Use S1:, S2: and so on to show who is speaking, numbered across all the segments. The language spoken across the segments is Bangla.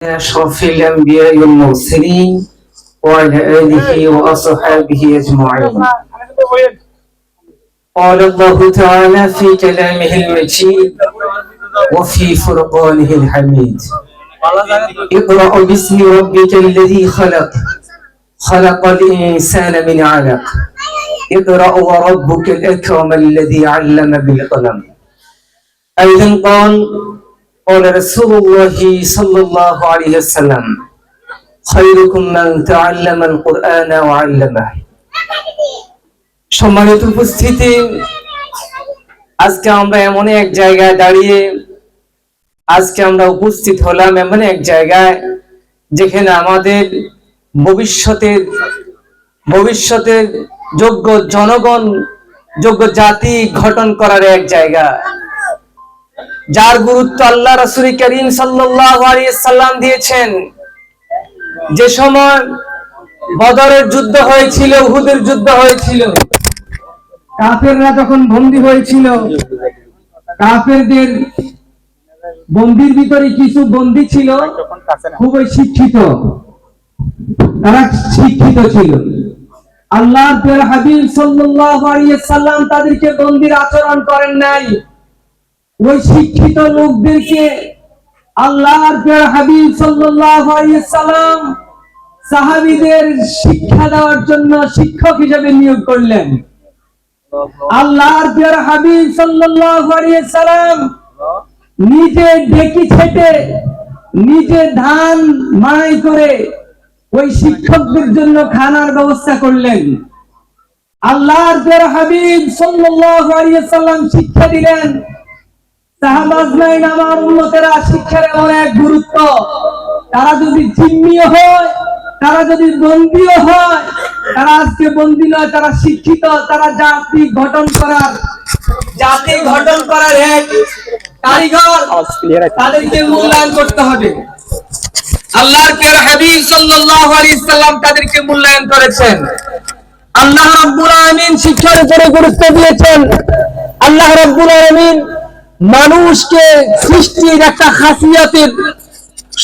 S1: أشرف الأنبياء والمرسلين وعلى آله وأصحابه أجمعين. قال الله تعالى في كلامه المجيد وفي فرقانه الحميد: اقرأ باسم ربك الذي خلق، خلق الإنسان من علق، اقرأ وربك الأكرم الذي علم بالقلم. أيضا قال رسول الله صلى الله عليه وسلم: خيركم من تعلم القرآن وعلمه. সম্মানিত উপস্থিতি, আজকে আমরা এমন এক জায়গায় দাঁড়িয়ে আমরা উপস্থিত হলাম এমন এক জায়গায় যেখানে আমাদের ভবিষ্যতের যোগ্য জনগণ, যোগ্য জাতি গঠন করার এক জায়গা, যার গুরুত্ব আল্লাহ রাসূল করিম সাল্লাল্লাহু আলাইহি সাল্লাম দিয়েছেন। যে সময় বদরের যুদ্ধ হয়েছিল, উহুদের যুদ্ধ হয়েছিল, কাফেররা যখন বন্দী হয়েছিল, কাফেরদের বন্দীর ভিতরে কিছু বন্দী ছিল খুবই শিক্ষিত, তারা শিক্ষিত ছিল। আল্লাহর প্রিয় হাবিব সাল্লাল্লাহু আলাইহি সাল্লাম তাদেরকে বন্দীর আচরণ করেন নাই। ওই শিক্ষিত লোকদেরকে আল্লাহর প্রিয় হাবিব সাল্লাল্লাহু আলাইহি সাল্লাম সাহাবীদের শিক্ষা দেওয়ার জন্য শিক্ষক হিসেবে নিয়োগ করলেন। আল্লাহর প্রিয় হাবিব সাল্লাল্লাহু আলাইহি সাল্লাম নিজে ঢেকি ছেটে, নিজে ধান মাড়াই করে ওই শিক্ষকদের জন্য খানার ব্যবস্থা করলেন। আল্লাহর প্রিয় হাবিব সাল্লাল্লাহু আলাইহি সাল্লাম শিক্ষা দিলেন। সাহাবাজমাইন, আমার উম্মতেরা, শিক্ষার এমন এক গুরুত্ব, তারা যদি জিম্মিও হয়, তারা যদি বন্দীও হয়, তারা আজকে বন্দী নয়, তারা শিক্ষিত, তারা জাতি গঠন করার এক কারিগর, তাদেরকে মূল্যায়ন করতে হবে। আল্লাহর প্রিয় হাবিব সাল্লাল্লাহু আলাইহি সাল্লাম তাদেরকে মূল্যায়ন করেছেন। আল্লাহ রাব্বুল আলামিন শিক্ষার উপরে গুরুত্ব দিয়েছেন। আল্লাহ রাব্বুল আলামিন মানুষকে সৃষ্টির একটা খাসিয়াতের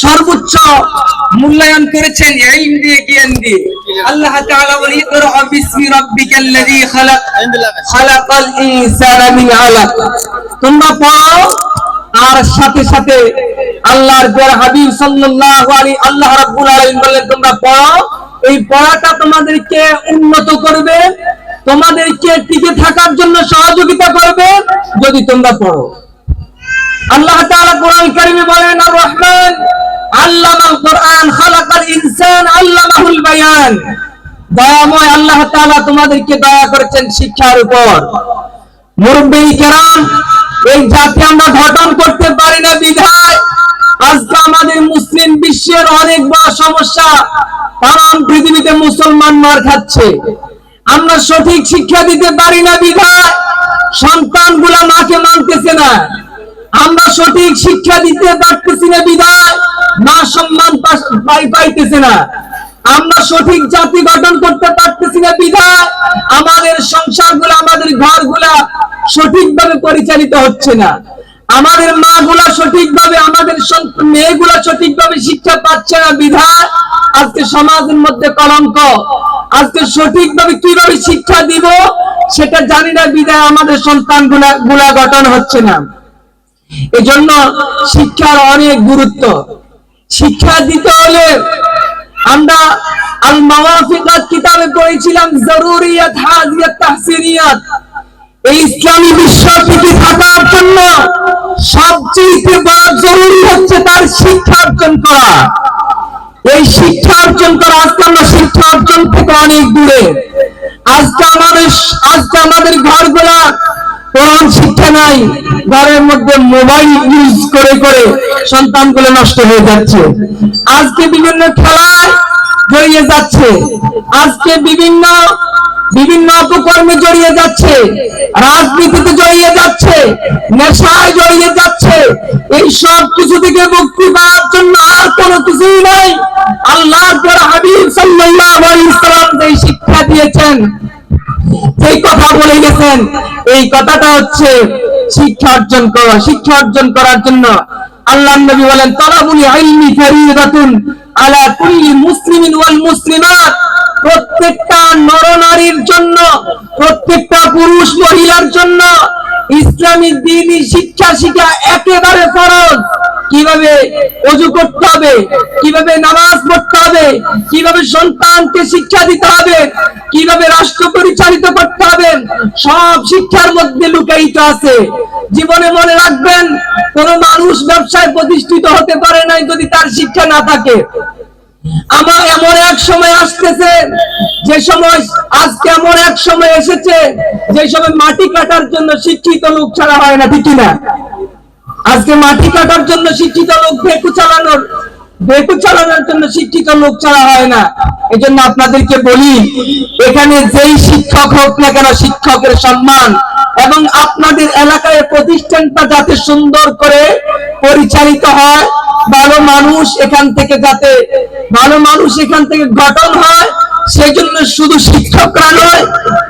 S1: সর্বোচ্চ মূল্যায়ন করেছেন ইলম দিয়ে, জ্ঞান দিয়ে। আল্লাহ তাআলা বলেন: ইকরা বিসমি রাব্বিকাল্লাযী খালাক, খালাকাল ইনসানা মিন আলাক। তোমরা পড়ো, আর সাথে সাথে আল্লাহর প্রিয় হাবিব সাল্লাল্লাহু আলাইহি আল্লাহ রাব্বুল আলামিন বলেন তোমরা পড়ো। এই পড়াটা তোমাদেরকে উন্নত করবে, তোমাদেরকে টিকে থাকার জন্য সহযোগিতা করবে যদি তোমরা পড়ো। আল্লাহ তাআলা কোরআন কারীমে বলেন: আর রহমান আল্লামাল কোরআন, খালাকাল ইনসান আল্লামাহুল বায়ান। দয়াময় আল্লাহ তাআলা তোমাদেরকে দয়া করেছেন শিক্ষার উপর। মুরব্বী কেরাম, এই জাতি আমরা গঠন করতে পারি না বিধায় আজকে আমাদের মুসলিম বিশ্বের অনেক বড় সমস্যা। তাম পৃথিবীতে মুসলমান মার খাচ্ছে। আমরা সঠিক শিক্ষা দিতে পারি না বিধায় সন্তানগুলা মাকে মানতেছে না। আমরা সঠিক শিক্ষা দিতে পারতেছি না বিধায় মা সম্মান পাইতেছে না। আমরা সঠিক জাতি গঠন করতে পারতেছি না বিধায় আমাদের সংসারগুলো, আমাদের ঘরগুলা সঠিকভাবে পরিচালিত হচ্ছে না। আমাদের মাগুলা সঠিকভাবে, আমাদের মেয়েগুলা সঠিকভাবে শিক্ষা পাচ্ছে না বিধায় আজকে সমাজের মধ্যে কলঙ্ক। আজকে সঠিকভাবে কিভাবে শিক্ষা দিব সেটা জানি না বিধায় আমাদের সন্তানগুলা গঠন হচ্ছে না। এজন্য শিক্ষার অনেক গুরুত্ব। শিক্ষা দিতে হলে আমরা আল মাওয়াফিকাত কিতাবে পড়েছিলাম জরুরিয়াত, হাজিয়াত, তাহসিনিয়াত। এই ইসলামী বিশ্ব টিকে থাকার জন্য সবচেয়ে বড় জরুরি হচ্ছে তার শিক্ষা অর্জন করা। এই শিক্ষা অর্জন করা, আজকে আমরা শিক্ষা অর্জন থেকে অনেক দূরে। আজকে আমাদের ঘরগুলা কোরআন শিক্ষা নাই, ঘরের মধ্যে মোবাইল ইউজ করে করে সন্তানগুলো নষ্ট হয়ে যাচ্ছে। আজকে বিভিন্ন খেলায় জড়িয়ে যাচ্ছে, আজকে বিভিন্ন অপকর্মে জড়িয়ে যাচ্ছে, রাজনীতিতে জড়িয়ে যাচ্ছে, নেশায় জড়িয়ে যাচ্ছে। এই সব কিছু থেকে মুক্তি পাওয়ার জন্য আর কোনো কিছুই নাই। আল্লাহর প্রিয় হাবিব সাল্লাল্লাহু আলাইহি সাল্লাম যে শিক্ষা দিয়েছেন, এই কথা বলে গেছেন, এই কথাটা হচ্ছে শিক্ষা অর্জন করা। শিক্ষা অর্জন করার জন্য আল্লাহর নবী বলেন তালাবুল ইলমি ফরিদাতুন আলা কুল্লি মুসলিমিন ওয়াল মুসলিমাত, প্রত্যেকটা নরনারীর জন্য, প্রত্যেকটা পুরুষ মহিলার জন্য ইসলামী দ্বীনি শিক্ষা শিখা একেবারে ফরজ। কিভাবে ওযু করতে হবে, কিভাবে নামাজ পড়তে হবে, কিভাবে সন্তানকে শিক্ষা দিতে হবে, কিভাবে রাষ্ট্র পরিচালিত করতে হবে, সব শিক্ষার মধ্যে লুকায়িত আছে। জীবনে মনে রাখবেন, কোন মানুষ ব্যবসায় প্রতিষ্ঠিত হতে পারে না যদি তার শিক্ষা না থাকে। আমার এমন এক সময় আসতেছে, যে সময় আজকে এমন এক সময় এসেছে যে সময় মাটি কাটার জন্য শিক্ষিত লোক ছাড়া হয় না, ঠিক না? আজকে মাটি কাটার জন্য শিক্ষিত লোক, বেকু চালানোর জন্য শিক্ষিত লোক ছাড়া হয় না। এই জন্য আপনাদেরকে বলি, এখানে যেই শিক্ষক হোক না কেন, শিক্ষকের সম্মান এবং আপনাদের এলাকায় প্রতিষ্ঠানটা যাতে সুন্দর করে পরিচালিত হয়, ভালো মানুষ এখান থেকে গঠন হয়, সেই জন্য শুধু শিক্ষকরা নয়,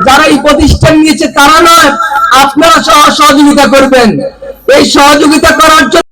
S1: যারা এই প্রতিষ্ঠান নিয়েছে তারা নয়, আপনারা সহযোগিতা করবেন। এই সহযোগিতা করার জন্য